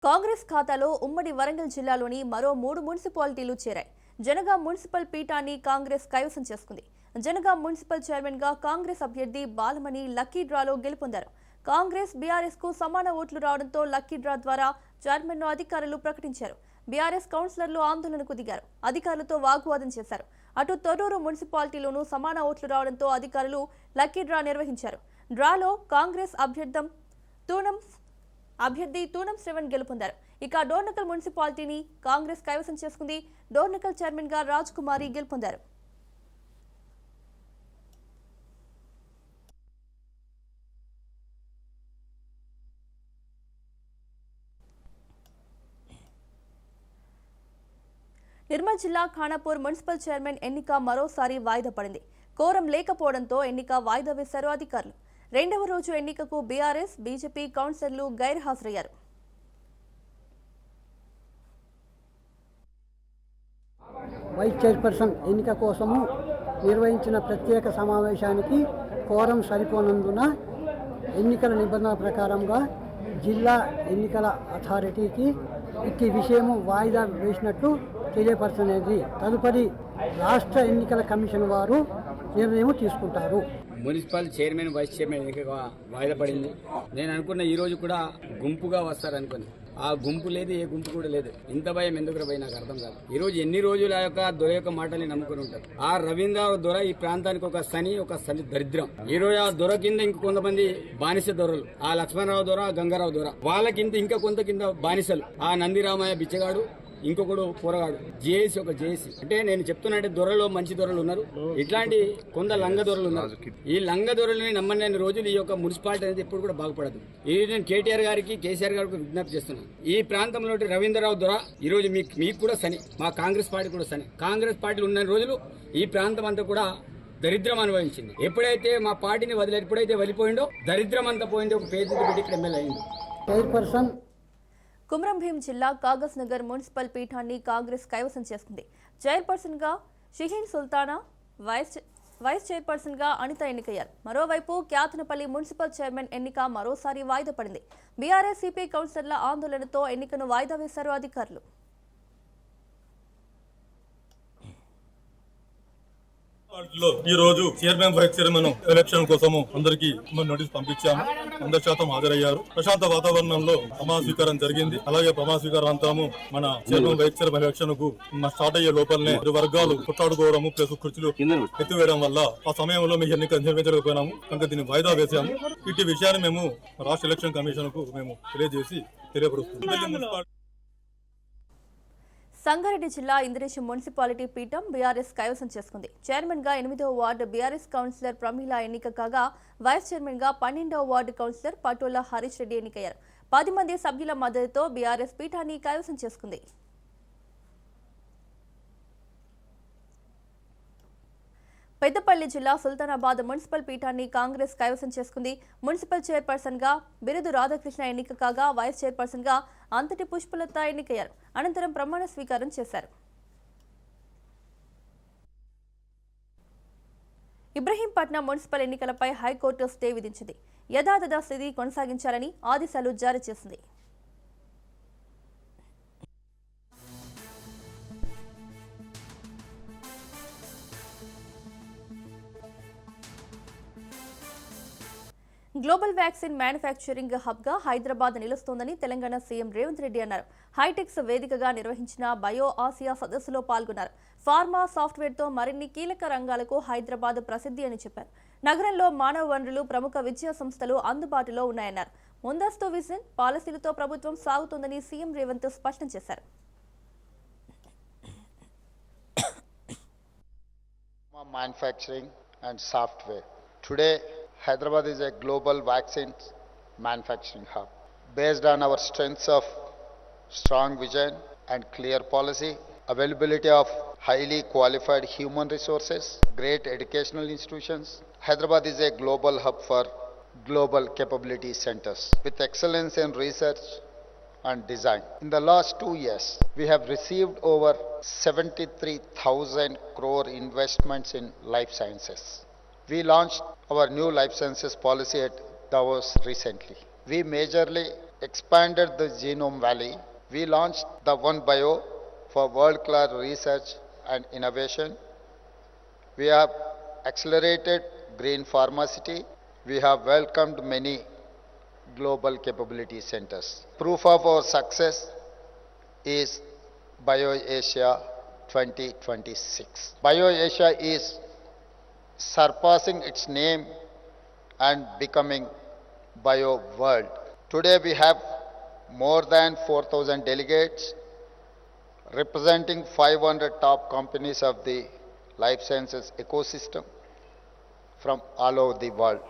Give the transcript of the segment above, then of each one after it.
కాంగ్రెస్ ఖాతాలో ఉమ్మడి వరంగల్ జిల్లాలోని మరో 3 మున్సిపాలిటీలు చేరాయి. జనగాం మున్సిపల్ పీఠాన్ని కాంగ్రెస్ కైవసం చేసుకుంది. జనగాం మున్సిపల్ చైర్మన్ గా కాంగ్రెస్ అభ్యర్థి బాలమణి లక్కీ డ్రాలో గెలుపొందారు. కాంగ్రెస్ బీఆర్ఎస్ కు సమాన ఓట్లు రావడంతో లక్కీ డ్రా ద్వారా చైర్మన్ ను అధికారులు ప్రకటించారు. బీఆర్ఎస్ కౌన్సిలర్లు ఆందోళనకు దిగారు. అధికారులతో వాగ్వాదం చేశారు. అటు తొర్రూరు మున్సిపాలిటీలోనూ సమాన ఓట్లు రావడంతో అధికారులు లక్కీ డ్రా నిర్వహించారు. డ్రాలో కాంగ్రెస్ అభ్యర్థి తూనం శ్రవణ్ గెలుపొందారు. ఇక డోర్నకల్ మున్సిపాలిటీని కాంగ్రెస్ కైవసం చేసుకుంది. డోర్నకల్ చైర్మన్ గా రాజ్ కుమారి గెలుపొందారు. నిర్మల్ జిల్లా ఖానాపూర్ మున్సిపల్ చైర్మన్ ఎన్నిక మరోసారి వాయిదా పడింది. కోరం లేకపోవడంతో ఎన్నిక వాయిదా వేశారు అధికారులు. రెండవ రోజు ఎన్నికకు బీఆర్ఎస్, బీజేపీ కౌన్సిలర్లు గైర్హాజరయ్యారు. వైస్ చైర్పర్సన్ ఎన్నిక కోసము నిర్వహించిన ప్రత్యేక సమావేశానికి కోరం సరిపోనందున ఎన్నికల నిబంధనల ప్రకారంగా జిల్లా ఎన్నికల అథారిటీకి ఇట్టి విషయము వాయిదా వేసినట్లు తెలియపరచనేది. తదుపరి రాష్ట్ర ఎన్నికల కమిషన్ వారు నిర్ణయం తీసుకుంటారు. మున్సిపల్ చైర్మన్, వైస్ చైర్మన్ ఎన్నిక వాయిదా పడింది. నేను అనుకున్న ఈ రోజు కూడా గుంపుగా వస్తారనుకుని, ఆ గుంపు లేదు, ఏ గుంపు కూడా లేదు. ఇంత భయం ఎందుకు పోయి నాకు అర్థం కాదు. ఈ రోజు ఎన్ని రోజుల యొక్క దొర యొక్క మాటల్ని నమ్ముకుని ఉంటారు. ఆ రవీంద్ర దొర ఈ ప్రాంతానికి ఒక శని దరిద్రం. ఈ రోజు ఆ దొర కింద ఇంక కొంతమంది బానిస దొరలు, ఆ లక్ష్మణరావు దొర, గంగారావు దొర, వాళ్ళ కింద ఇంకా కొంత కింద బానిసలు, ఆ నందిరామయ్య బిచ్చగాడు, ఇంకొకడు పోరగాడు, జేఏసీ అంటే నేను చెప్తున్నట్టే దొరలో మంచి దొరలు ఉన్నారు, ఇట్లాంటి కొంత లంగ దొరలు ఉన్నారు. ఈ లంగ దొరలని నమ్మని రోజులు ఈ యొక్క మున్సిపాలిటీ అనేది ఎప్పుడు కూడా బాగుపడదు. ఈ నేను కేటీఆర్ గారికి, కేసీఆర్ గారికి విజ్ఞప్తి చేస్తున్నాను. ఈ ప్రాంతంలో రవీంద్రరావు దొర ఈ రోజు మీకు కూడా శని, మా కాంగ్రెస్ పార్టీ కూడా శని. కాంగ్రెస్ పార్టీలు ఉన్న రోజులు ఈ ప్రాంతం అంతా కూడా దరిద్రం అనుభవించింది. ఎప్పుడైతే మా పార్టీని ఎప్పుడైతే వెళ్ళిపోయిండో దరిద్రం అంతా పోయిందో ఒక పేద పెట్టి ఇక్కడ ఎమ్మెల్యే అయింది. చైర్పర్సన్ కుమ్రం భీం జిల్లా కాగజ్ నగర్ మున్సిపల్ పీఠాన్ని కాంగ్రెస్ కైవసం చేసుకుంది. చైర్పర్సన్ గా షహీన్ సుల్తానా, వైస్ చైర్పర్సన్ గా అనిత ఎన్నికయ్యారు. మరోవైపు క్యాతనపల్లి మున్సిపల్ చైర్మన్ ఎన్నిక మరోసారి వాయిదా పడింది. బీఆర్ఎస్, సిపి కౌన్సిలర్ల ఆందోళనతో ఎన్నికను వాయిదా వేశారు అధికారులు. ఈ రోజు చైర్మన్, వైస్ చైర్మన్ ఎలక్షన్ కోసము అందరికి నోటీస్ పంపించాము. 100% హాజరయ్యారు. ప్రశాంత వాతావరణంలో ప్రమాణ స్వీకారం జరిగింది. అలాగే ప్రమాణ స్వీకారం అనంతరము మన చైర్మన్, వైస్ చైర్మన్ ఎలక్షన్ కు స్టార్ట్ అయ్యే లోపలనే ఇరు వర్గాలు కొట్లాడుకోవడము, ప్లస్ కుర్చీలు ఎత్తివేయడం వల్ల ఆ సమయంలో మేము ఎన్నిక నిర్వహించలేకపోయినాము. కనుక దీన్ని వాయిదా వేసాము. ఇట్టి విషయాన్ని మేము రాష్ట్ర ఎలక్షన్ కమిషన్ కు మేము తెలియజేస్తున్నాం. సంగారెడ్డి జిల్లా ఇంద్రేశం మున్సిపాలిటీ పీఠం బీఆర్ఎస్ కైవసం చేసుకుంది. చైర్మన్ గా 8వ వార్డు బీఆర్ఎస్ కౌన్సిలర్ ప్రమీల ఎన్నిక కాగా, వైస్ చైర్మన్ గా 12వ వార్డు కౌన్సిలర్ పటోల హరీష్ రెడ్డి ఎన్నికయ్యారు. 10 మంది సభ్యుల మద్దతుతో బీఆర్ఎస్ పీఠాన్ని కైవసం చేసుకుంది. పెద్దపల్లి జిల్లా సుల్తానాబాద్ మున్సిపల్ పీఠాన్ని కాంగ్రెస్ కైవసం చేసుకుంది. మున్సిపల్ చైర్పర్సన్ గా బిరుదు రాధాకృష్ణ ఎన్నిక కాగా, వైస్ చైర్పర్సన్ గా అంతటి పుష్పలత ఎన్నికయ్యారు. అనంతరం ప్రమాణ స్వీకారం చేశారు. ఇబ్రహీంపట్నం మున్సిపల్ ఎన్నికలపై హైకోర్టు స్టే విధించింది. యథాతథ స్థితి కొనసాగించాలని ఆదేశాలు జారీ చేసింది. గ్లోబల్ వ్యాక్సిన్ మ్యానుఫ్యాక్చరింగ్ హబ్ గా హైదరాబాద్ నిలుస్తోందని తెలంగాణ సీఎం రేవంత్ రెడ్డి అన్నారు. హైటెక్స్ వేదికగా నిర్వహించిన బయో ఆసియా సదస్సులో పాల్గొన్నారు. ఫార్మా, సాఫ్ట్వేర్ తో మరిన్ని కీలక రంగాలకు హైదరాబాద్ ప్రసిద్ధి అని చెప్పారు. నగరంలో మానవ వనరులు, ప్రముఖ విద్యా సంస్థలు అందుబాటులో ఉన్నాయన్నారు. ముందస్తు విజన్ పాలసీలతో ప్రభుత్వం సాగుతోందని సీఎం రేవంత్ స్పష్టం చేశారు. Manufacturing and software. Today, Hyderabad is a global vaccine manufacturing hub. Based on our strengths of strong vision and clear policy, availability of highly qualified human resources, great educational institutions, Hyderabad is a global hub for global capability centers. With excellence in research and design. In the last 2 years, we have received over 73,000 crore investments in life sciences. We launched our new life sciences policy at Davos recently. We majorly expanded the Genome Valley. We launched the One Bio for world-class research and innovation. We have accelerated green pharmacy. We have welcomed many global capability centers. Proof of our success is BioAsia 2026. BioAsia is surpassing its name and becoming Bio World. Today we have more than 4,000 delegates representing 500 top companies of the life sciences ecosystem from all over the world.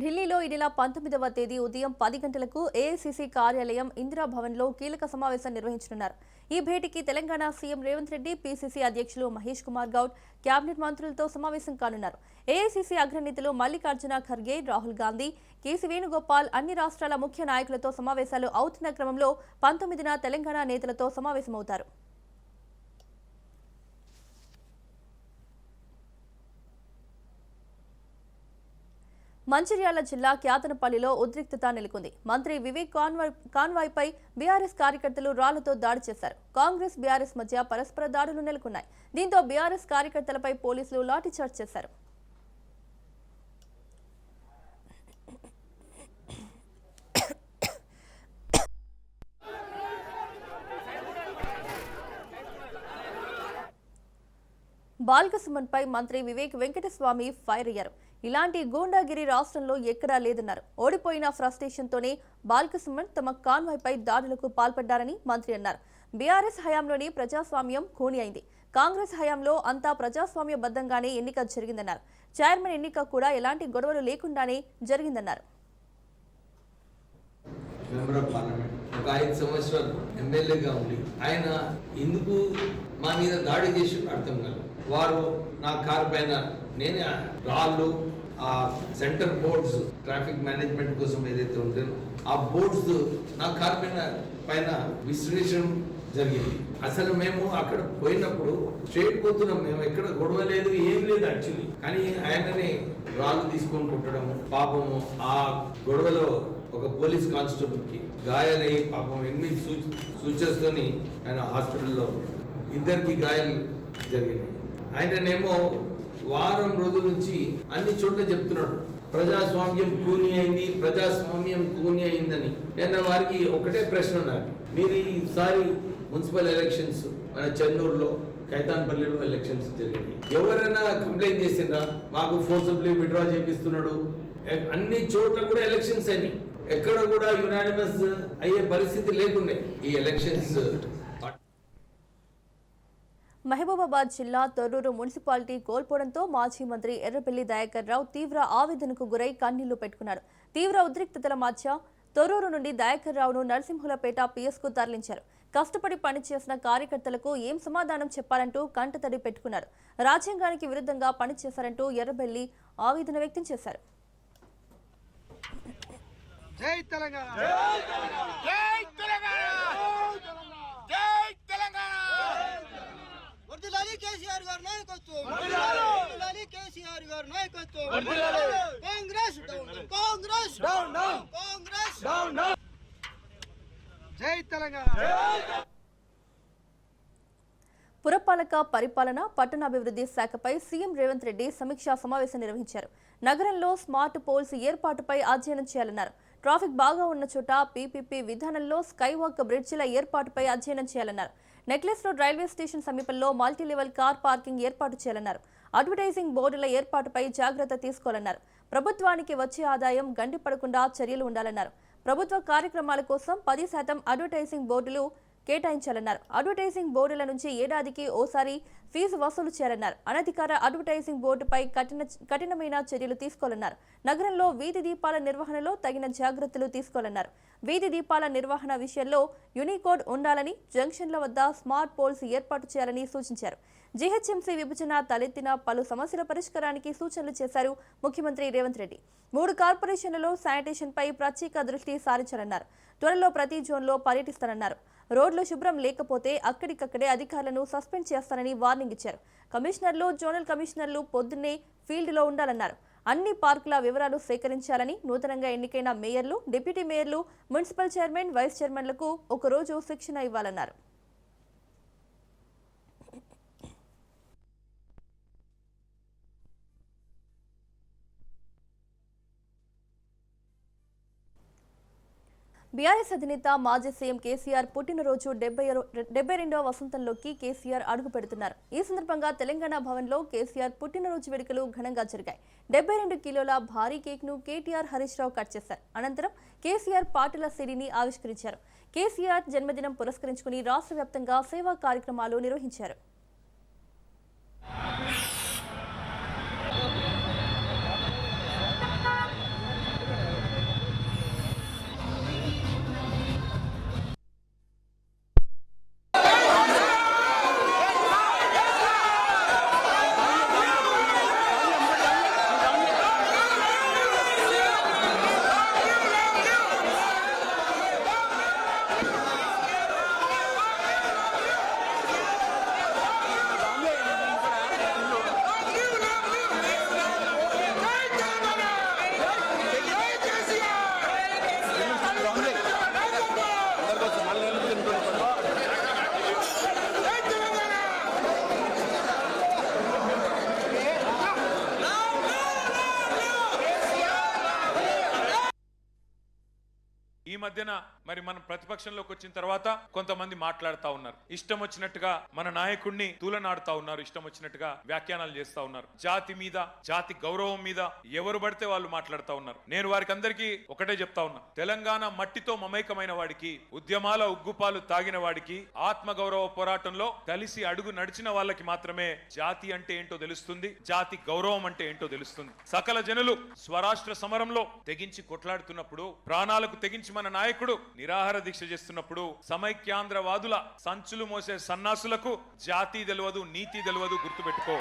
ఢిల్లీలో ఈ నెల 19వ తేదీ ఉదయం 10 గంటలకు AICC కార్యాలయం ఇందిరాభవన్లో కీలక సమావేశం నిర్వహించనున్నారు. ఈ భేటీకి తెలంగాణ సీఎం రేవంత్ రెడ్డి, పీసీసీ అధ్యక్షులు మహేష్ కుమార్ గౌడ్, కేబినెట్ మంత్రులతో సమావేశం కానున్నారు. ఏఐసీసీ అగ్రనేతలు మల్లికార్జున ఖర్గే, రాహుల్ గాంధీ, కేసీ వేణుగోపాల్ అన్ని రాష్ట్రాల ముఖ్య నాయకులతో సమావేశాలు అవుతున్న క్రమంలో 19న తెలంగాణ నేతలతో సమావేశమవుతారు. మంచిర్యాల జిల్లా క్యాతనపల్లిలో ఉద్రిక్తత నెలకొంది. మంత్రి వివేక్ కాన్వాయ్పై బీఆర్ఎస్ కార్యకర్తలు రాళ్లతో దాడి చేశారు. కాంగ్రెస్ బీఆర్ఎస్ మధ్య పరస్పర దాడులు నెలకొన్నాయి. దీంతో బీఆర్ఎస్ కార్యకర్తలపై పోలీసులు లాఠీచార్జ్ చేశారు. బాల్కసుమన్పై మంత్రి వివేక్ వెంకటస్వామి ఫైర్ అయ్యారు. ఇలాంటి గూండాగిరి రాష్ట్రంలో ఎక్కడా లేదన్నారు. ఓడిపోయిన ఫ్రస్ట్రేషన్తోనే బాల్కసుమన్ తమ కాన్వాయ్పై దాడులకు పాల్పడ్డారని మంత్రి అన్నారు. బీఆర్ఎస్ హయాంలోని ప్రజాస్వామ్యం ఖూనీ అయింది. కాంగ్రెస్ హయాంలో అంతా ప్రజాస్వామ్యబద్ధంగానే ఎన్నిక జరిగిందన్నారు. చైర్మన్ ఎన్నిక కూడా ఎలాంటి గొడవలు లేకుండానే జరిగిందన్నారు. మెంబర్ ఆఫ్ పార్లమెంట్ ఒక 5 సంవత్సరాలు ఎమ్మెల్యేగా ఉండి ఆయన ఎందుకు మా మీద దాడి చేసి అర్థం కాదు. వారు నా కారు పైన నేనే రాళ్ళు, ఆ సెంటర్ బోర్డ్స్ ట్రాఫిక్ మేనేజ్మెంట్ కోసం ఏదైతే ఉంటాయో ఆ బోర్డ్స్ నా కారు పైన విశ్లేషణ జరిగింది. అసలు మేము అక్కడ పోయినప్పుడు స్ట్రేట్ పోతున్నాం, మేము ఎక్కడ గొడవ లేదు, ఏం లేదు యాక్చువల్లీ. కానీ ఆయనని రాళ్ళు తీసుకొని కొట్టడము, పాపము ఆ గొడవలో ఒక పోలీస్ కానిస్టేబుల్ కి గాయాలయ్యి పాపం 8 సూచనతోని ఆయన హాస్పిటల్లో, ఇద్దరికి గాయాలు జరిగినాయి. ఆయననేమో వారం రోజుల నుంచి అన్ని చోట్ల చెప్తున్నాడు ప్రజాస్వామ్యం కూని అయింది, ప్రజాస్వామ్యం కూని అయిందని. నేను వారికి ఒకటే ప్రశ్న ఉన్నది, మీరు ఈసారి మున్సిపల్ ఎలక్షన్స్ మన చెన్నూరులో, కైతాన్పల్లిలో ఎలక్షన్స్ జరిగింది, ఎవరైనా కంప్లైంట్ చేసిండ్రా మాకు ఫోర్సబుల్లీ విత్డ్రా చేపిస్తున్నాడు? అన్ని చోట్ల కూడా ఎలక్షన్స్ అయినాయి, ఎక్కడ కూడా యునానిమస్ అయ్యే పరిస్థితి లేకుండే ఈ ఎలక్షన్స్. మహబూబాబాద్ జిల్లా తొర్రూరు మున్సిపాలిటీ కోల్పోవడంతో మాజీ మంత్రి ఎర్రబెల్లి దయాకర్ రావు తీవ్ర ఆవేదనకు గురై కన్నీళ్లు పెట్టుకున్నారు. తీవ్ర ఉద్రిక్తతల మధ్య తొర్రూరు నుండి దయాకర్ రావును నరసింహులపేట పిఎస్కు తరలించారు. కష్టపడి పనిచేసిన కార్యకర్తలకు ఏం సమాధానం చెప్పాలంటూ కంటతడి పెట్టుకున్నారు. రాజ్యాంగానికి విరుద్ధంగా పనిచేశారంటూ ఎర్రబెల్లి ఆవేదన వ్యక్తం చేశారు. జై తెలంగాణ, జై తెలంగాణ, జై తెలంగాణ. వర్ధిల్లాలి కేసీఆర్ గారి నాయకత్వం, వర్ధిల్లాలి కేసీఆర్ గారి నాయకత్వం. Congress down, Congress down, Congress down. జై తెలంగాణ. పురపాలక పరిపాలన, పట్టణాభివృద్ధి శాఖపై సీఎం రేవంత్ రెడ్డి సమీక్షా సమావేశం నిర్వహించారు. నగరంలో స్మార్ట్ పోల్స్ ఏర్పాటుపై అధ్యయనం చేయాలన్నారు. ట్రాఫిక్ బాగా ఉన్న చోట పీపీపీ విధానంలో స్కైవాక్ బ్రిడ్జిల ఏర్పాటుపై అధ్యయనం చేయాలన్నారు. నెక్లెస్ రోడ్ రైల్వే స్టేషన్ సమీపంలో మల్టీలెవెల్ కార్ పార్కింగ్ ఏర్పాటు చేయాలన్నారు. అడ్వర్టైజింగ్ బోర్డుల ఏర్పాటుపై జాగ్రత్త తీసుకోవాలన్నారు. ప్రభుత్వానికి వచ్చే ఆదాయం గండిపడకుండా చర్యలు ఉండాలన్నారు. ప్రభుత్వ కార్యక్రమాల కోసం 10% అడ్వర్టైజింగ్ బోర్డులు కేటాయించాలన్నారు. అడ్వర్టైజింగ్ బోర్డుల నుంచి ఏడాదికి ఓసారి ఫీజు వసూలు చేయాలన్నారు. అనధికార అడ్వర్టైజింగ్ బోర్డుపై కఠినమైన చర్యలు తీసుకోవాలన్నారు. నగరంలో వీధి దీపాల నిర్వహణలో తగిన జాగ్రత్తలు తీసుకోవాలన్నారు. వీధి దీపాల నిర్వహణ విషయంలో యూనికోడ్ ఉండాలని, జంక్షన్ల వద్ద స్మార్ట్ పోల్స్ ఏర్పాటు చేయాలని సూచించారు. జీహెచ్ఎంసీ విభజన తలెత్తిన పలు సమస్యల పరిష్కారానికి సూచనలు చేశారు ముఖ్యమంత్రి రేవంత్ రెడ్డి. 3 కార్పొరేషన్లలో శానిటేషన్పై ప్రత్యేక దృష్టి సారించాలన్నారు. త్వరలో ప్రతి జోన్లో పర్యటిస్తానన్నారు. రోడ్లు శుభ్రం లేకపోతే అక్కడికక్కడే అధికారులను సస్పెండ్ చేస్తానని వార్నింగ్ ఇచ్చారు. కమిషనర్లు, జోనల్ కమిషనర్లు పొద్దున్నే ఫీల్డ్లో ఉండాలన్నారు. అన్ని పార్కుల వివరాలు సేకరించాలని, నూతనంగా ఎన్నికైన మేయర్లు, డిప్యూటీ మేయర్లు, మున్సిపల్ చైర్మన్, వైస్ చైర్మన్లకు ఒకరోజు శిక్షణ ఇవ్వాలన్నారు. బీఆర్ఎస్ అధినేత మాజీ సీఎం కేసీఆర్ పుట్టినరోజు 72వ వసంతంలోకి కేసీఆర్ అడుగు పెడుతున్నారు. ఈ సందర్భంగా తెలంగాణ భవన్లో కేసీఆర్ పుట్టినరోజు వేడుకలు ఘనంగా జరిగాయి. 72 కిలోల భారీ కేక్ను కేటీఆర్, హరీష్ రావు కట్ చేశారు. అనంతరం కేసీఆర్ పాటల సిడీని ఆవిష్కరించారు. కేసీఆర్ జన్మదినం పురస్కరించుకుని రాష్ట్ర వ్యాప్తంగా సేవా కార్యక్రమాలు నిర్వహించారు. ఈ మధ్యన మరి మనం ప్రతిపక్షంలోకి వచ్చిన తర్వాత కొంతమంది మాట్లాడుతూ ఉన్నారు, ఇష్టం వచ్చినట్టుగా మన నాయకుడిని తూలనాడుతా ఉన్నారు, ఇష్టం వచ్చినట్టుగా వ్యాఖ్యానాలు చేస్తా ఉన్నారు. జాతి మీద, జాతి గౌరవం మీద ఎవరు పడితే వాళ్ళు మాట్లాడుతూ ఉన్నారు. నేను వారికి అందరికీ ఒకటే చెప్తా ఉన్నా, తెలంగాణ మట్టితో మమైకమైన వాడికి, ఉద్యమాల ఉగ్గుపాలు తాగిన వాడికి, ఆత్మ గౌరవ పోరాటంలో కలిసి అడుగు నడిచిన వాళ్ళకి మాత్రమే జాతి అంటే ఏంటో తెలుస్తుంది, జాతి గౌరవం అంటే ఏంటో తెలుస్తుంది. సకల జనులు స్వరాష్ట్ర సమరంలో తెగించి కొట్లాడుతున్నప్పుడు, ప్రాణాలకు తెగించి మన నాయకుడు నిరాహార దీక్ష చేస్తున్నప్పుడు, సమైక్యాంధ్రవాదుల సంచులు మోసే సన్నాసులకు జాతి తెలియదు, నీతి తెలియదు, గుర్తుపెట్టుకో.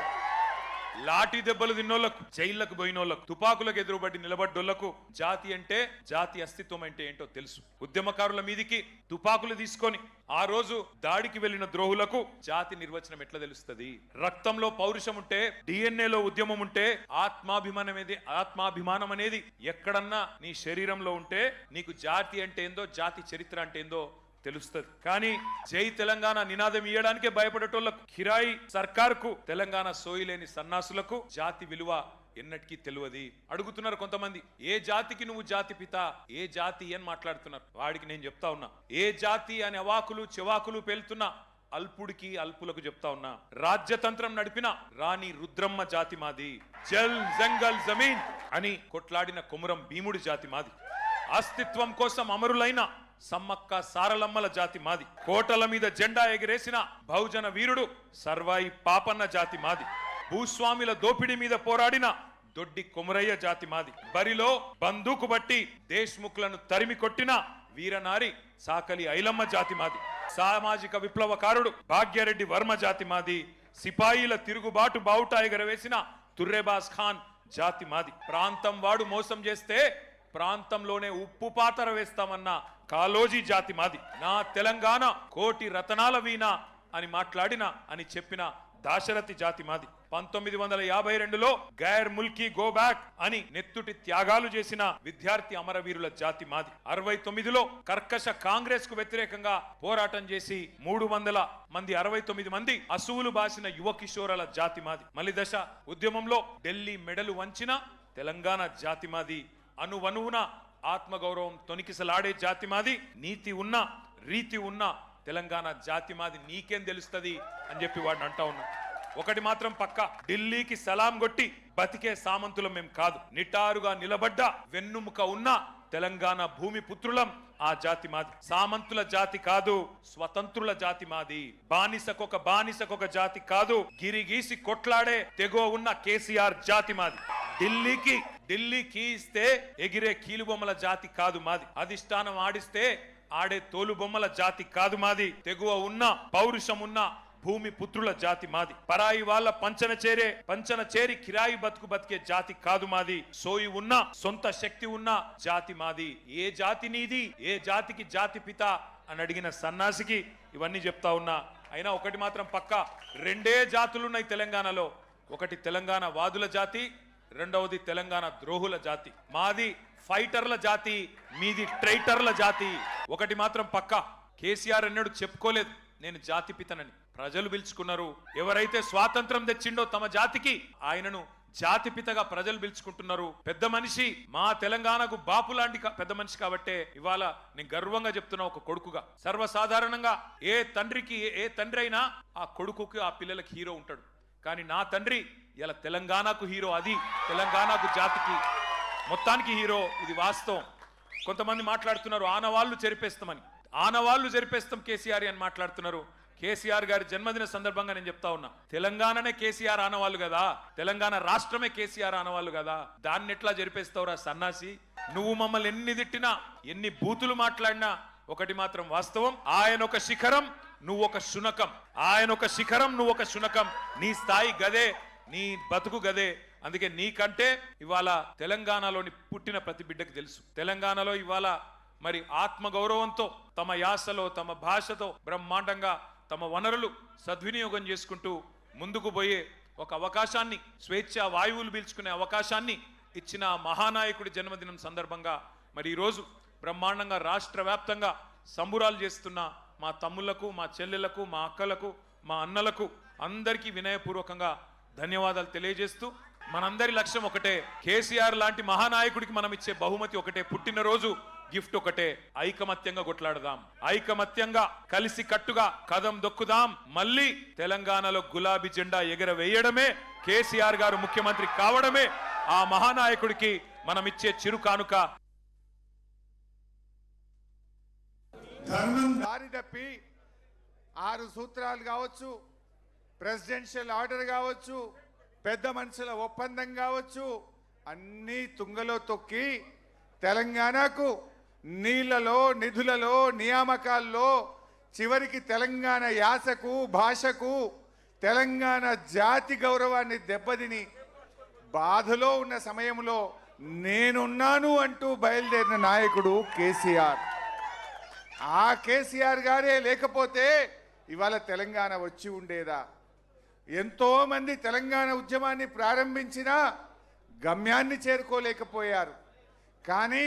లాఠీ దెబ్బలు తిన్నోళ్లకు, జైళ్లకు పోయినోళ్లకు, తుపాకులకు ఎదురుబడి నిలబడ్డోళ్లకు జాతి అంటే, జాతి అస్తిత్వం అంటే ఏంటో తెలుసు. ఉద్యమకారుల మీదికి తుపాకులు తీసుకొని ఆ రోజు దాడికి వెళ్లిన ద్రోహులకు జాతి నిర్వచనం ఎట్లా తెలుస్తుంది? రక్తంలో పౌరుషం ఉంటే, డిఎన్ఏలో ఉద్యమం ఉంటే, ఆత్మాభిమానం అనేది ఎక్కడన్నా నీ శరీరంలో ఉంటే నీకు జాతి అంటే ఏందో, జాతి చరిత్ర అంటే ఏందో తెలుస్తుంది. కానీ జై తెలంగాణ నినాదం ఇయ్యడానికే భయపడేటోళ్లకు, కిరాయి సర్కార్కు, తెలంగాణ సోయిలేని సన్నాసులకు జాతి విలువ ఎన్నటికీ తెలియదు. అడుగుతున్నారు కొంతమంది, ఏ జాతికి నువ్వు జాతి పిత, ఏ జాతి అని మాట్లాడుతున్నారు. వాడికి నేను చెప్తా ఉన్నా, ఏ జాతి అని అవాకులు చెవాకులు పేలుతున్నా అల్పుడికి, అల్పులకు చెప్తా ఉన్నా, రాజ్యతంత్రం నడిపిన రాణి రుద్రమ్మ జాతి మాది, జల్ జంగల్ జమీన్ అని కొట్లాడిన కొమురం భీముడి జాతి మాది, అస్తిత్వం కోసం అమరులైన సమ్మక్క సారలమ్మల జాతి మాది, కోటల మీద జెండా ఎగిరేసిన బహుజన వీరుడు సర్వాయి పాపన్న జాతి మాది, భూస్వాముల దోపిడీ మీద పోరాడిన దొడ్డి కొమరయ్య జాతి మాది, బరిలో బందూకు బట్టి దేశ్ముఖ్లను తరిమి కొట్టిన వీరనారి సాకలి ఐలమ్మ జాతి మాది, సామాజిక విప్లవకారుడు భాగ్యరెడ్డి వర్మ జాతి మాది, సిపాయిల తిరుగుబాటు బావుటా ఎగరవేసిన తుర్రెబాస్ ఖాన్ జాతి మాది, ప్రాంతం వాడు మోసం చేస్తే ప్రాంతంలోనే ఉప్పు పాతర వేస్తామన్న కాలోజీ జాతి మాది, నా తెలంగాణ కోటి రతనాల వీణ అని మాట్లాడిన అని చెప్పిన దాశరథి జాతి మాది, 1952లో గైర్ ముల్కీ గో బ్యాక్ అని నెత్తుటి త్యాగాలు చేసిన విద్యార్థి అమరవీరుల జాతి మాది, 69లో కర్కశ కాంగ్రెస్ కు వ్యతిరేకంగా పోరాటం చేసి 300 మంది 69 మంది అసువులు బాసిన యువ కిషోరాల జాతి మాది, మలిదశ ఉద్యమంలో ఢిల్లీ మెడలు వంచిన తెలంగాణ జాతి మాది, అనువనువున ఆత్మగౌరవం తొనికిసలాడే జాతి మాది, నీతి ఉన్న రీతి ఉన్న తెలంగాణ జాతి మాది, నీకేం తెలుస్తుంది అని చెప్పి వాడిని అంటా ఉన్నా. ఒకటి మాత్రం పక్క, ఢిల్లీకి సలాం కొట్టి బతికే సామంతులం మేం కాదు, నిటారుగా నిలబడ్డ వెన్నుముక ఉన్న తెలంగాణ భూమి పుత్రులం ఆ జాతి మాది, సామంతుల జాతి కాదు, స్వతంత్రుల జాతి మాది, బానిసకొక జాతి కాదు, గిరిగీసి కొట్లాడే తెగో ఉన్న కేసీఆర్ జాతి మాది, ఢిల్లీకి ఇస్తే ఎగిరే కీలుబొమ్మల జాతి కాదు మాది, అధిష్టానం ఆడిస్తే ఆడే తోలుబొమ్మల జాతి కాదు మాది, తెగువ ఉన్న పౌరుషం ఉన్న భూమి పుత్రుల జాతి మాది, పరాయి వాళ్ళ పంచన చేరి కిరాయి బతికే జాతి కాదు మాది, సోయి ఉన్న సొంత శక్తి ఉన్న జాతి మాది, ఏ జాతి నీది, ఏ జాతికి జాతి పిత అని అడిగిన సన్నాసికి ఇవన్నీ చెప్తా ఉన్నా. అయినా ఒకటి మాత్రం పక్క, రెండే జాతులున్నాయి తెలంగాణలో, ఒకటి తెలంగాణ వాదుల జాతి, రెండవది తెలంగాణ ద్రోహుల జాతి. మాది ఫైటర్ల జాతి, మీది ట్రైటర్ల జాతి. ఒకటి మాత్రం పక్కా, కేసీఆర్ ఎన్నడూ చెప్పుకోలేదు నేను జాతిపితనని. ప్రజలు పిలుచుకున్నారు. ఎవరైతే స్వాతంత్రం తెచ్చిండో తమ జాతికి, ఆయనను జాతిపితగా ప్రజలు పిలుచుకుంటున్నారు. పెద్ద మనిషి, మా తెలంగాణకు బాపు లాంటి పెద్ద మనిషి కాబట్టే ఇవాళ నేను గర్వంగా చెప్తున్నా, ఒక కొడుకుగా. సర్వసాధారణంగా ఏ తండ్రి అయినా ఆ కొడుకుకి ఆ పిల్లలకి హీరో ఉంటాడు. కానీ నా తండ్రి ఇలా తెలంగాణకు హీరో, అది తెలంగాణకు జాతికి మొత్తానికి హీరో. ఇది వాస్తవం. కొంతమంది మాట్లాడుతున్నారు ఆనవాళ్లు చెరిపేస్తామని. ఆనవాళ్లు చెరిపేస్తాం కేసీఆర్ అని మాట్లాడుతున్నారు. కేసీఆర్ గారి జన్మదిన సందర్భంగా నేను చెప్తా ఉన్నా, తెలంగాణనే కేసీఆర్ ఆనవాళ్ళు కదా, తెలంగాణ రాష్ట్రమే కేసీఆర్ ఆనవాళ్ళు కదా, దాన్ని ఎట్లా జరిపేస్తావురా సన్నాసి? నువ్వు మమ్మల్ని ఎన్ని తిట్టినా, ఎన్ని బూతులు మాట్లాడినా ఒకటి మాత్రం వాస్తవం, ఆయన ఒక శిఖరం, నువ్వు ఒక శునకం. ఆయన ఒక శిఖరం, నువ్వు ఒక శునకం. నీ స్థాయి గదే, నీ బతుకు గదే. అందుకే నీకంటే ఇవాళ తెలంగాణలోని పుట్టిన ప్రతి బిడ్డకు తెలుసు. తెలంగాణలో ఇవాళ మరి ఆత్మగౌరవంతో తమ యాసలో తమ భాషతో బ్రహ్మాండంగా తమ వనరులు సద్వినియోగం చేసుకుంటూ ముందుకు పోయే ఒక అవకాశాన్ని, స్వేచ్ఛ వాయువులు పీల్చుకునే అవకాశాన్ని ఇచ్చిన మహానాయకుడి జన్మదినం సందర్భంగా మరి ఈరోజు బ్రహ్మాండంగా రాష్ట్ర వ్యాప్తంగా సంబురాలు చేస్తున్న మా తమ్ముళ్లకు, మా చెల్లెళ్లకు, మా అక్కలకు, మా అన్నలకు అందరికీ వినయపూర్వకంగా ధన్యవాదాలు తెలియజేస్తూ, మనందరి లక్ష్యం ఒకటే, కేసీఆర్ లాంటి మహానాయకుడికి మనం ఇచ్చే బహుమతి ఒకటే, పుట్టినరోజు గిఫ్ట్ ఒకటే. ఐకమత్యంగా కొట్లాడదాం, ఐకమత్యంగా కలిసి కట్టుగా కదం దొక్కుదాం. మళ్ళీ తెలంగాణలో గులాబీ జెండా ఎగరవేయడమే, కేసీఆర్ గారు ముఖ్యమంత్రి కావడమే ఆ మహానాయకుడికి మనం ఇచ్చే చిరు కానుక. ధర్మం దారి తప్పి 6 సూత్రాలు కావచ్చు, ప్రెసిడెన్షియల్ ఆర్డర్ కావచ్చు, పెద్ద మనుషుల ఒప్పందం కావచ్చు, అన్నీ తుంగలో తొక్కి తెలంగాణకు నీళ్లలో, నిధులలో, నియామకాల్లో, చివరికి తెలంగాణ యాసకు, భాషకు, తెలంగాణ జాతి గౌరవాన్ని దెబ్బతిని బాధలో ఉన్న సమయంలో నేనున్నాను అంటూ బయలుదేరిన నాయకుడు కేసీఆర్. ఆ కేసీఆర్ గారే లేకపోతే ఇవాళ తెలంగాణ వచ్చి ఉండేదా? ఎంతో మంది తెలంగాణ ఉద్యమాన్ని ప్రారంభించినా గమ్యాన్ని చేరుకోలేకపోయారు. కానీ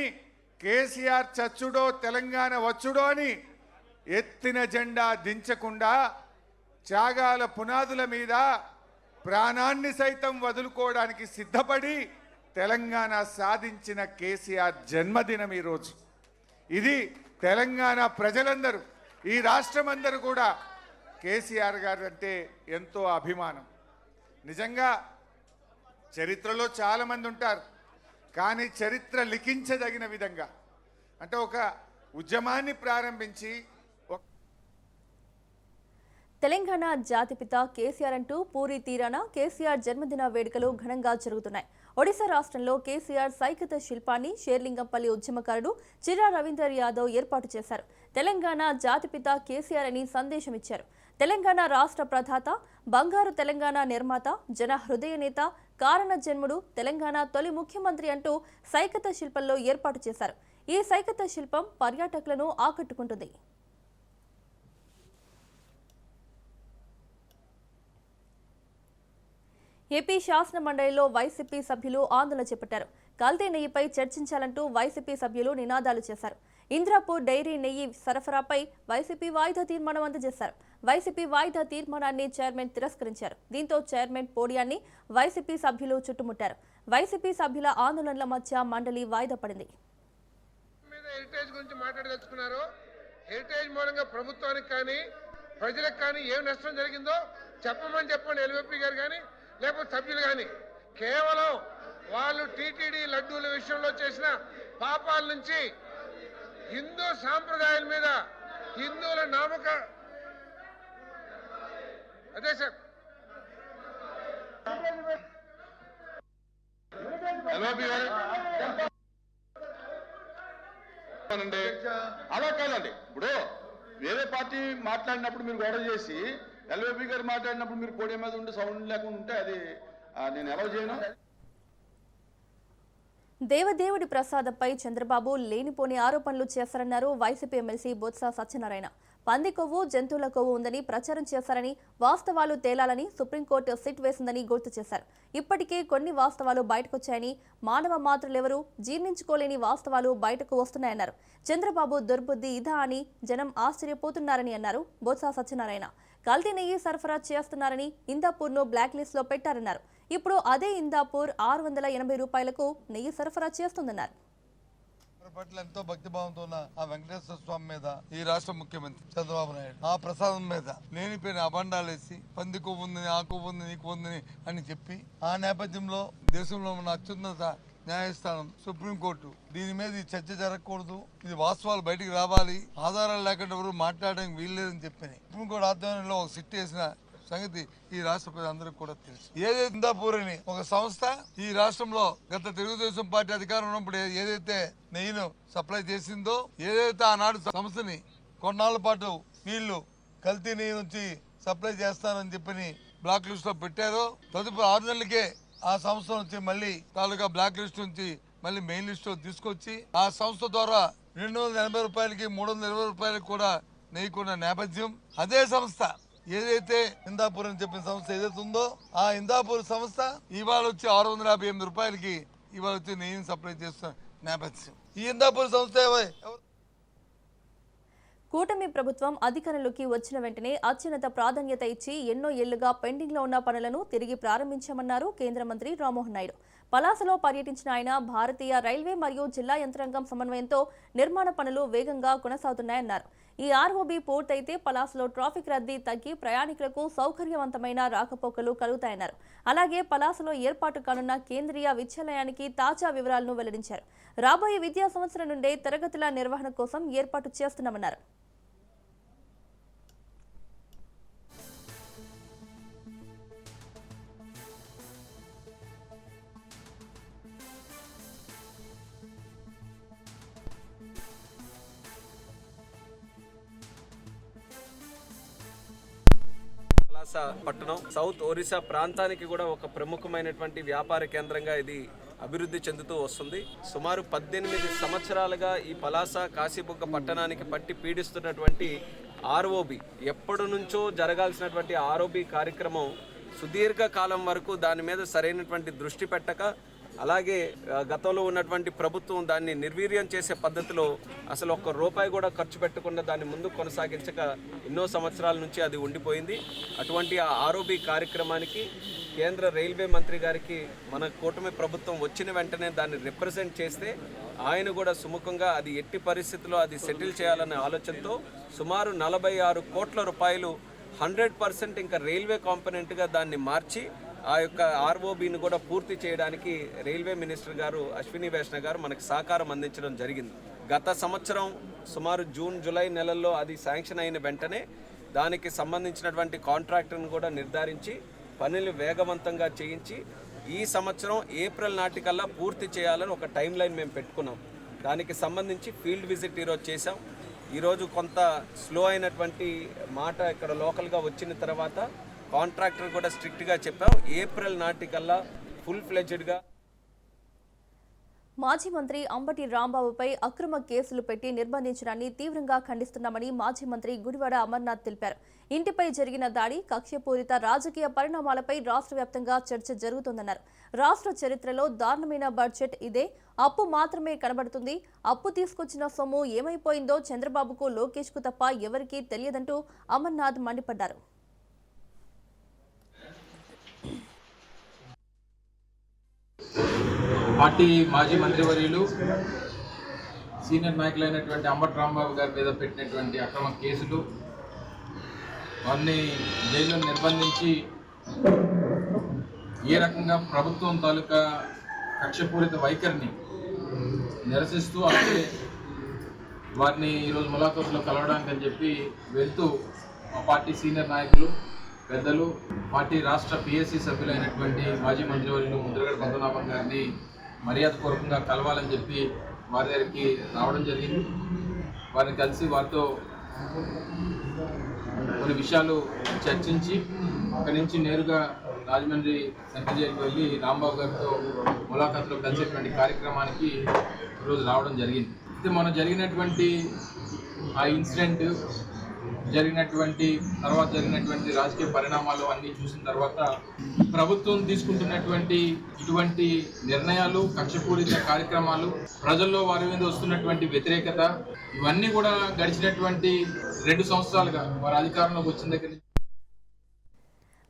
కేసీఆర్ చచ్చుడో తెలంగాణ వచ్చుడో అని ఎత్తిన జెండా దించకుండా త్యాగాల పునాదుల మీద ప్రాణాన్ని సైతం వదులుకోవడానికి సిద్ధపడి తెలంగాణ సాధించిన కేసీఆర్ జన్మదినం ఈరోజు. ఇది తెలంగాణ ప్రజలందరూ, ఈ రాష్ట్రం అందరూ కూడా కేసీఆర్ గారు అంటే ఎంతో అభిమానం. నిజంగా చరిత్రలో చాలామంది ఉంటారు, కానీ చరిత్ర లిఖించదగిన విధంగా, అంటే ఒక ఉద్యమాన్ని ప్రారంభించి తెలంగాణ జాతిపిత కేసీఆర్ అంటూ పూరి తీరాన కేసీఆర్ జన్మదిన వేడుకలు ఘనంగా జరుగుతున్నాయి. ఒడిశా రాష్ట్రంలో కేసీఆర్ సైకత శిల్పాన్ని షేర్లింగంపల్లి ఉద్యమకారుడు చిరా రవీందర్ యాదవ్ ఏర్పాటు చేశారు. తెలంగాణ జాతిపిత కేసీఆర్ అని సందేశం ఇచ్చారు. తెలంగాణ రాష్ట్ర ప్రధాత, బంగారు తెలంగాణ నిర్మాత, జన హృదయ నేత, కారణ జన్ముడు, తెలంగాణ తొలి ముఖ్యమంత్రి అంటూ సైకత శిల్పంలో ఏర్పాటు చేశారు. ఈ సైకత శిల్పం పర్యాటకులను ఆకట్టుకుంటుంది. ఏపీ శాసన మండలిలో వైసీపీ సభ్యులు ఆందోళన చేపట్టారు. కల్తీ నెయ్యిపై చర్చించాలంటూ వైసీపీ సభ్యులు నినాదాలు చేశారు. ఇంద్రాపూర్ డైరీ నెయ్యి సరఫరాపై వైసీపీ వాయిదా తీర్మానం అందజేశారు. వైసీపీ వాయిదా తీర్మానాన్ని చైర్మన్ తిరస్కరించారు. దీంతో చైర్మన్ పోడియాన్ని వైసీపీ సభ్యులు చుట్టుముట్టారు. వైసీపీ సభ్యుల ఆందోళనల మధ్య మండలి వాయిదా పడింది. హెరిటేజ్ గురించి మాట్లాడదలుచుకున్నారు. హెరిటేజ్ మూలంగా ప్రభుత్వానికి కానీ ప్రజలకు కానీ ఏం నష్టం జరిగిందో చెప్పండి ఎల్వీపీ గారు కానీ లేకపోతే సభ్యులు కానీ. కేవలం వాళ్ళు టీటీడీ లడ్డూల విషయంలో చేసిన పాపాల నుంచి హిందూ సాంప్రదాయాల మీద హిందువుల నామక అదే సార్ అలా కాదండి. ఇప్పుడు వేరే పార్టీ మాట్లాడినప్పుడు మీరు గొడవ చేసి ఎల్వీపీ గారు మాట్లాడినప్పుడు మీరు పోడియం మీద ఉండి సౌండ్ లేకుండా ఉంటే అది నేను ఎలా చేయను. దేవదేవుడి ప్రసాదంపై చంద్రబాబు లేనిపోని ఆరోపణలు చేశారన్నారు వైసీపీ ఎమ్మెల్సీ బొత్స సత్యనారాయణ. పంది కొవ్వు జంతువుల కొవ్వు ఉందని ప్రచారం చేశారని, వాస్తవాలు తేలాలని సుప్రీంకోర్టు సిట్ వేసిందని గుర్తు చేశారు. ఇప్పటికే కొన్ని వాస్తవాలు బయటకొచ్చాయని, మానవ మాతృలెవరూ జీర్ణించుకోలేని వాస్తవాలు బయటకు వస్తున్నాయన్నారు. చంద్రబాబు దుర్బుద్ధి ఇదా అని జనం ఆశ్చర్యపోతున్నారని అన్నారు బొత్స సత్యనారాయణ. కల్తీ నెయ్యి సరఫరా చేస్తున్నారని ఇందాపూర్ను బ్లాక్ లిస్ట్ లో పెట్టారన్నారు. ఇప్పుడు అదే ఇందాపూర్ 680 రూపాయలకు నెయ్యి సరఫరా చేస్తుందన్నారు. పట్ల ఎంతో భక్తిభావంతో ఉన్న ఆ వెంకటేశ్వర స్వామి మీద ఈ రాష్ట్ర ముఖ్యమంత్రి చంద్రబాబు నాయుడు ఆ ప్రసాదం మీద లేనిపోయిన అబండాలేసి పంది కొవ్వు ఉంది, ఆ కొవ్వు ఉంది, నీ కొవ్వు ఉంది అని చెప్పి ఆ నేపథ్యంలో దేశంలో ఉన్న అత్యున్నత న్యాయస్థానం సుప్రీంకోర్టు దీని మీద ఈ చర్చ జరగకూడదు, ఇది వాస్తవాలు బయటికి రావాలి, ఆధారాలు లేకుండా ఎవరు మాట్లాడడానికి వీల్లేదని చెప్పి సుప్రీంకోర్టు ఆధ్వర్యంలో ఒక సిట్ వేసిన సంగతి ఈ రాష్ట్ర ప్రజలందరికీ కూడా తెలుసు. ఏదైతే ఇందాపూర్ అని ఒక సంస్థ ఈ రాష్ట్రంలో గత తెలుగుదేశం పార్టీ అధికారం ఉన్నప్పుడు ఏదైతే నెయ్యిను సప్లై చేసిందో, ఏదైతే ఆనాడు సంస్థని కొన్నాళ్ల పాటు వీళ్ళు కల్తీ నెయ్యి నుంచి సప్లై చేస్తారని చెప్పని బ్లాక్ లిస్ట్ లో పెట్టారో, తదుపరి 6 నెలలకే ఆ సంస్థ నుంచి మళ్ళీ తాలూకా బ్లాక్ లిస్ట్ నుంచి మళ్ళీ మెయిన్ లిస్ట్ లో తీసుకొచ్చి ఆ సంస్థ ద్వారా 280 రూపాయలకి 320 రూపాయలకి కూడా నెయ్యి కొన్న నేపథ్యం. అదే సంస్థ ఏదైతే ఇందాపూర్ అని చెప్పిన సంస్థ ఏదైతే ఉందో ఆ ఇందాపూర్ సంస్థ ఇవాళ వచ్చి 658 రూపాయలకి ఇవాళ వచ్చి నెయ్యిని సప్లై చేస్తున్న నేపథ్యం. ఈ ఇందాపూర్ సంస్థ కూటమి ప్రభుత్వం అధికారంలోకి వచ్చిన వెంటనే అత్యున్నత ప్రాధాన్యత ఇచ్చి ఎన్నో ఏళ్లుగా పెండింగ్ లో ఉన్న పనులను తిరిగి ప్రారంభించామన్నారు కేంద్ర మంత్రి రామ్మోహన్ నాయుడు. పలాసలో పర్యటించిన ఆయన భారతీయ రైల్వే మరియు జిల్లా యంత్రాంగం సమన్వయంతో నిర్మాణ పనులు వేగంగా కొనసాగుతున్నాయన్నారు. ఈ ఆర్ఓబీ పూర్తయితే పలాసలో ట్రాఫిక్ రద్దీ తగ్గి ప్రయాణికులకు సౌకర్యవంతమైన రాకపోకలు కలుగుతాయన్నారు. అలాగే పలాసలో ఏర్పాటు కానున్న కేంద్రీయ విద్యాలయానికి తాజా వివరాలను వెల్లడించారు. రాబోయే విద్యా సంవత్సరం నుండే తరగతుల నిర్వహణ కోసం ఏర్పాటు చేస్తున్నామన్నారు. పట్టణం సౌత్ ఒరిస్సా ప్రాంతానికి కూడా ఒక ప్రముఖమైనటువంటి వ్యాపార కేంద్రంగా ఇది అభివృద్ధి చెందుతూ వస్తుంది. సుమారు 18 సంవత్సరాలుగా ఈ పలాస కాశీబుగ్గ పట్టణానికి పట్టి పీడిస్తున్నటువంటి ఆర్ఓబి, ఎప్పటి నుంచో జరగాల్సినటువంటి ఆర్ఓబి కార్యక్రమం సుదీర్ఘ కాలం వరకు దాని మీద సరైనటువంటి దృష్టి పెట్టక, అలాగే గతంలో ఉన్నటువంటి ప్రభుత్వం దాన్ని నిర్వీర్యం చేసే పద్ధతిలో అసలు ఒక్క రూపాయి కూడా ఖర్చు పెట్టకుండా దాన్ని ముందు కొనసాగించక ఎన్నో సంవత్సరాల నుంచి అది ఉండిపోయింది. అటువంటి ఆ ఆర్ఓబి కార్యక్రమానికి కేంద్ర రైల్వే మంత్రి గారికి మన కూటమి ప్రభుత్వం వచ్చిన వెంటనే దాన్ని రిప్రజెంట్ చేస్తే ఆయన కూడా సుముఖంగా అది ఎట్టి పరిస్థితుల్లో అది సెటిల్ చేయాలనే ఆలోచనతో సుమారు 46 కోట్ల రూపాయలు 100% ఇంకా రైల్వే కాంపోనెంట్గా దాన్ని మార్చి ఆ యొక్క ఆర్ఓబిని కూడా పూర్తి చేయడానికి రైల్వే మినిస్టర్ గారు అశ్విని వైష్ణవ్ గారు మనకు సహకారం అందించడం జరిగింది. గత సంవత్సరం సుమారు జూన్ జూలై నెలల్లో అది శాంక్షన్ అయిన వెంటనే దానికి సంబంధించినటువంటి కాంట్రాక్టర్ని కూడా నిర్ధారించి పనులు వేగవంతంగా చేయించి ఈ సంవత్సరం ఏప్రిల్ నాటికల్లా పూర్తి చేయాలని ఒక టైం లైన్ మేము పెట్టుకున్నాం. దానికి సంబంధించి ఫీల్డ్ విజిట్ ఈరోజు చేసాం. ఈరోజు కొంత స్లో అయినటువంటి మాట ఇక్కడ లోకల్గా వచ్చిన తర్వాత కాంట్రాక్టర్ కూడా స్ట్రిక్ట్గా చెప్పాం, ఏప్రిల్ నాటికల్లా ఫుల్ ఫ్లెడ్జ్డ్గా. మాజీ మంత్రి అంబటి రాంబాబుపై అక్రమ కేసులు పెట్టి నిర్బంధించడాన్ని తీవ్రంగా ఖండిస్తున్నామని మాజీ మంత్రి గుడివాడ అమర్నాథ్ తెలిపారు. ఇంటిపై జరిగిన దాడి కక్షపూరిత రాజకీయ పరిణామాలపై రాష్ట్ర వ్యాప్తంగా చర్చ జరుగుతోందన్నారు. రాష్ట్ర చరిత్రలో దారుణమైన బడ్జెట్ ఇదే, అప్పు మాత్రమే కనబడుతుంది. అప్పు తీసుకొచ్చిన సొమ్ము ఏమైపోయిందో చంద్రబాబుకు, లోకేష్కు తప్ప ఎవరికీ తెలియదంటూ అమర్నాథ్ మండిపడ్డారు. పార్టీ మాజీ మంత్రివర్యులు సీనియర్ నాయకులైనటువంటి అంబటి రాంబాబు గారి మీద పెట్టినటువంటి అక్రమ కేసులు, వారిని జైల్లో నిర్బంధించి ఏ రకంగా ప్రభుత్వం తాలూకా కక్షపూరిత వైఖరిని నిరసిస్తూ అలాగే వారిని ఈరోజు ములాఖతులో కలవడానికి అని చెప్పి వెళ్తూ మా పార్టీ సీనియర్ నాయకులు పెద్దలు, పార్టీ రాష్ట్ర పిఎస్సి సభ్యులైనటువంటి మాజీ మంత్రివర్యులు ముద్రగడ పద్మనాభం గారిని మర్యాదపూర్వకంగా కలవాలని చెప్పి వారి దగ్గరికి రావడం జరిగింది. వారిని కలిసి వారితో కొన్ని విషయాలు చర్చించి అక్కడి నుంచి నేరుగా రాజమండ్రి సెంట్రల్ జైలుకి వెళ్ళి రాంబాబు గారితో ములాఖాతులో కలిసేటువంటి కార్యక్రమానికి ఈరోజు రావడం జరిగింది. అయితే మనం జరిగినటువంటి ఆ ఇన్సిడెంట్ తర్వాత జరిగినటువంటి రాజకీయ పరిణామాలు అన్నీ చూసిన తర్వాత ప్రభుత్వం తీసుకుంటున్నటువంటి ఇటువంటి నిర్ణయాలు, కక్షపూరిత కార్యక్రమాలు, ప్రజల్లో వారి మీద వస్తున్నటువంటి వ్యతిరేకత, ఇవన్నీ కూడా గడిచినటువంటి 2 సంవత్సరాలుగా వారి అధికారంలోకి వచ్చిన దగ్గర నుంచి.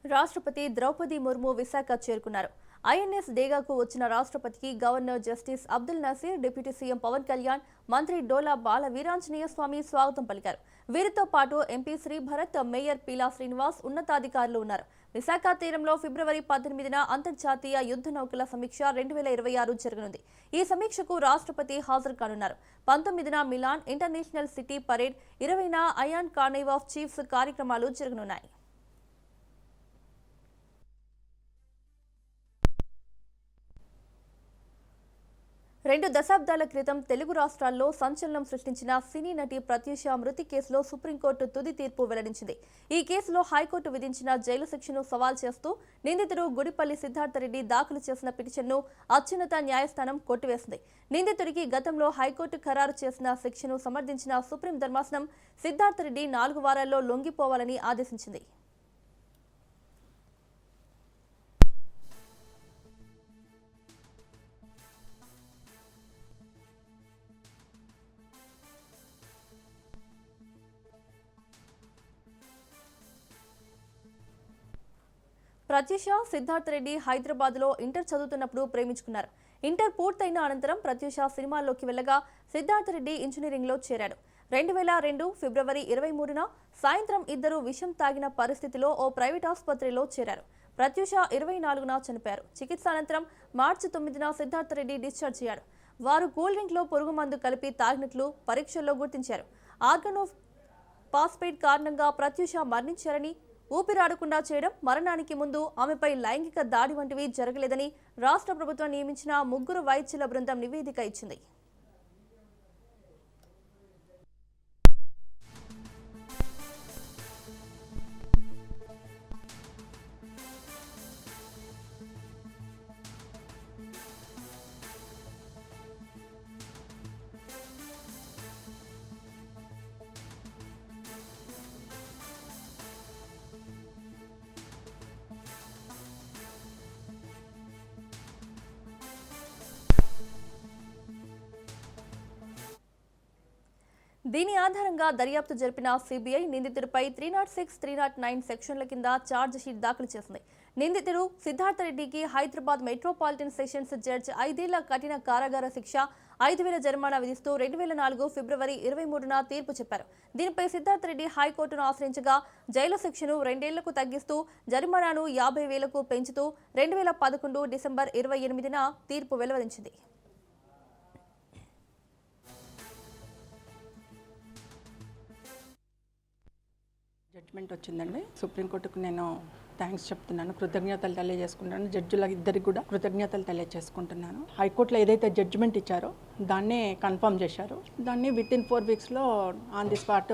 రాష్ట్రపతి ద్రౌపది ముర్ము విశాఖ చేరుకున్నారు. ఐఎన్ఎస్ డేగాకు వచ్చిన రాష్ట్రపతికి governor justice Abdul Nazeer, deputy CM Pawan Kalyan, మంత్రి డోలా బాల వీరాంజనేయ స్వామి స్వాగతం పలికారు. వీరితో పాటు ఎంపీ శ్రీ భరత్, మేయర్ పీలా శ్రీనివాస్, ఉన్నతాధికారులు ఉన్నారు. విశాఖ తీరంలో ఫిబ్రవరి 18న అంతర్జాతీయ యుద్ధ నౌకల సమీక్ష 2026 జరగనుంది. ఈ సమీక్షకు రాష్ట్రపతి హాజరు కానున్నారు. 19న మిలాన్ ఇంటర్నేషనల్ సిటీ పరేడ్, 20న అయాన్ కార్నివ్ ఆఫ్ చీఫ్స్ కార్యక్రమాలు జరగనున్నాయి. 2 దశాబ్దాల క్రితం తెలుగు రాష్ట్రాల్లో సంచలనం సృష్టించిన సినీ నటి ప్రత్యూష మృతి కేసులో సుప్రీంకోర్టు తుది తీర్పు వెల్లడించింది. ఈ కేసులో హైకోర్టు విధించిన జైలు శిక్షను సవాల్ చేస్తూ నిందితుడు గుడిపల్లి సిద్ధార్థరెడ్డి దాఖలు చేసిన పిటిషన్ను అత్యున్నత న్యాయస్థానం కొట్టివేసింది. నిందితుడికి గతంలో హైకోర్టు ఖరారు చేసిన శిక్షను సమర్థించిన సుప్రీం ధర్మాసనం సిద్ధార్థరెడ్డి 4 వారాల్లో లొంగిపోవాలని ఆదేశించింది. ప్రత్యూష, సిద్ధార్థరెడ్డి హైదరాబాద్లో ఇంటర్ చదువుతున్నప్పుడు ప్రేమించుకున్నారు. ఇంటర్ పూర్తయిన అనంతరం ప్రత్యూష సినిమాల్లోకి వెళ్లగా సిద్ధార్థరెడ్డి ఇంజనీరింగ్లో చేరాడు. 2002 ఫిబ్రవరి 23న సాయంత్రం ఇద్దరు విషం తాగిన పరిస్థితిలో ఓ ప్రైవేట్ ఆసుపత్రిలో చేరారు. ప్రత్యూష 24న చనిపోయారు. చికిత్స అనంతరం మార్చి 9న సిద్ధార్థరెడ్డి డిశ్చార్జ్ అయ్యాడు. వారు కూల్ డ్రింక్లో పురుగు మందు కలిపి తాగినట్లు పరీక్షల్లో గుర్తించారు. ఆర్గానో పాస్పేట్ కారణంగా ప్రత్యూష మరణించారని, ఊపిరాడకుండా చేయడం, మరణానికి ముందు ఆమెపై లైంగిక దాడి వంటివి జరగలేదని రాష్ట్ర ప్రభుత్వం నియమించిన 3 వైద్యుల బృందం నివేదిక ఇచ్చింది. దీని ఆధారంగా దర్యాప్తు జరిపిన సిబిఐ నిందితుడిపై 306, 309 సెక్షన్ల కింద ఛార్జ్ షీట్ దాఖలు చేసింది. నిందితుడు సిద్ధార్థరెడ్డికి హైదరాబాద్ మెట్రోపాలిటన్ సెషన్స్ జడ్జి 5 ఏళ్ల కఠిన కారాగార శిక్ష, 5,000 జరిమానా విధిస్తూ 2004 ఫిబ్రవరి 23న తీర్పు చెప్పారు. దీనిపై సిద్ధార్థరెడ్డి హైకోర్టును ఆశ్రయించగా జైలు శిక్షను 2 ఏళ్లకు తగ్గిస్తూ జరిమానాను 50,000కు పెంచుతూ 2011 డిసెంబర్ 28న తీర్పు వెలువరించింది. జడ్జ్మెంట్ వచ్చిందండి. సుప్రీంకోర్టుకు నేను థ్యాంక్స్ చెప్తున్నాను, కృతజ్ఞతలు తెలియజేసుకుంటున్నాను. జడ్జిల ఇద్దరికి కూడా కృతజ్ఞతలు తెలియజేసుకుంటున్నాను. హైకోర్టులో ఏదైతే జడ్జిమెంట్ ఇచ్చారో దాన్నే కన్ఫర్మ్ చేశారు. దాన్ని within 4 వీక్స్లో on the spot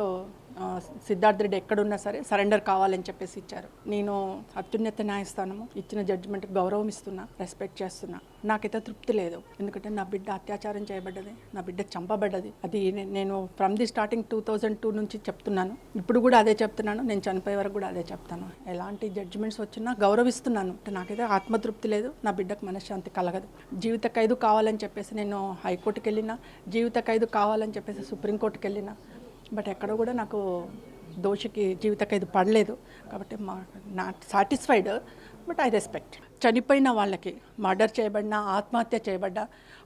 Siddhartha Reddy ఎక్కడున్నా సరే సరెండర్ కావాలని చెప్పేసి ఇచ్చారు. నేను అత్యున్నత న్యాయస్థానము ఇచ్చిన జడ్జిమెంట్ గౌరవం ఇస్తున్నా, రెస్పెక్ట్ చేస్తున్నా. నాకైతే తృప్తి లేదు, ఎందుకంటే నా బిడ్డ అత్యాచారం చేయబడ్డది, నా బిడ్డ చంపబడ్డది. అది నేను ఫ్రమ్ ది స్టార్టింగ్ 2002 నుంచి చెప్తున్నాను, ఇప్పుడు కూడా అదే చెప్తున్నాను, నేను చనిపోయే వరకు కూడా అదే చెప్తాను. ఎలాంటి జడ్జిమెంట్స్ వచ్చినా గౌరవిస్తున్నాను. నాకైతే ఆత్మతృప్తి లేదు, నా బిడ్డకు మనశ్శాంతి కలగదు. జీవిత ఖైదు కావాలని చెప్పేసి నేను హైకోర్టుకి వెళ్ళినా, జీవిత ఖైదు కావాలని చెప్పేసి సుప్రీంకోర్టుకి వెళ్ళినా, బట్ ఎక్కడ కూడా నాకు దోషికి జీవిత ఖైదు పడలేదు. కాబట్టి not satisfied, but I respect. చనిపోయిన వాళ్ళకి మర్డర్ చేయబడినా, ఆత్మహత్య చేయబడ్డా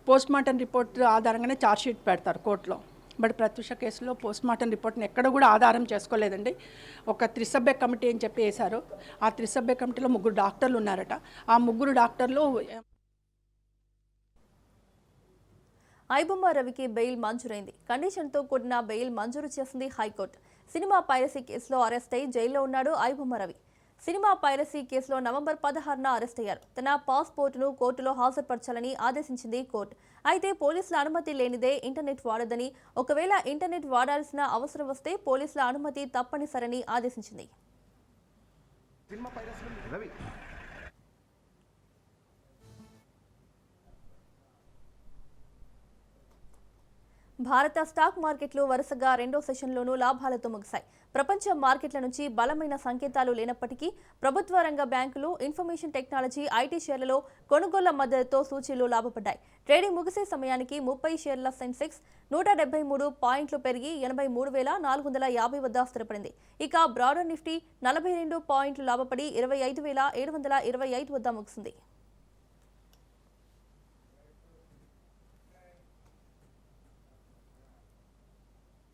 పోస్ట్ మార్టం రిపోర్ట్ ఆధారంగానే ఛార్జ్షీట్ పెడతారు కోర్టులో. బట్ ప్రత్యూష కేసులో పోస్ట్ మార్టం రిపోర్ట్ని ఎక్కడ కూడా ఆధారం చేసుకోలేదండి. ఒక 3 సభ్య కమిటీ అని చెప్పి వేశారు. ఆ 3 సభ్య కమిటీలో 3 డాక్టర్లు ఉన్నారట. ఆ 3 డాక్టర్లు ఐబొమ్మ రవికి బెయిల్ మంజూరైంది. కండిషన్తో కూడిన బెయిల్ మంజూరు చేసింది హైకోర్టు. సినిమా పైరసీ కేసులో అరెస్ట్ అయి జైల్లో ఉన్నాడు ఐబొమ్మ రవి. సినిమా పైరసీ కేసులో నవంబర్ 16న అరెస్ట్ అయ్యారు. తన పాస్పోర్టును కోర్టులో హాజరుపరచాలని ఆదేశించింది కోర్టు. అయితే పోలీసుల అనుమతి లేనిదే ఇంటర్నెట్ వాడొద్దని, ఒకవేళ ఇంటర్నెట్ వాడాల్సిన అవసరం వస్తే పోలీసుల అనుమతి తప్పనిసరని ఆదేశించింది. భారత స్టాక్ మార్కెట్లు వరుసగా రెండో సెషన్లోనూ లాభాలతో ముగిశాయి. ప్రపంచ మార్కెట్ల నుంచి బలమైన సంకేతాలు లేనప్పటికీ ప్రభుత్వ రంగ బ్యాంకులు, ఇన్ఫర్మేషన్ టెక్నాలజీ, ఐటీ షేర్లలో కొనుగోళ్ల మద్దతుతో సూచీలు లాభపడ్డాయి. ట్రేడింగ్ ముగిసే సమయానికి 30 షేర్ల సెన్సెక్స్ 173 పాయింట్లు పెరిగి 83,450 వద్ద స్థిరపడింది. ఇక బ్రాడర్ నిఫ్టీ 42 పాయింట్లు లాభపడి 25,725 వద్ద ముగిసింది.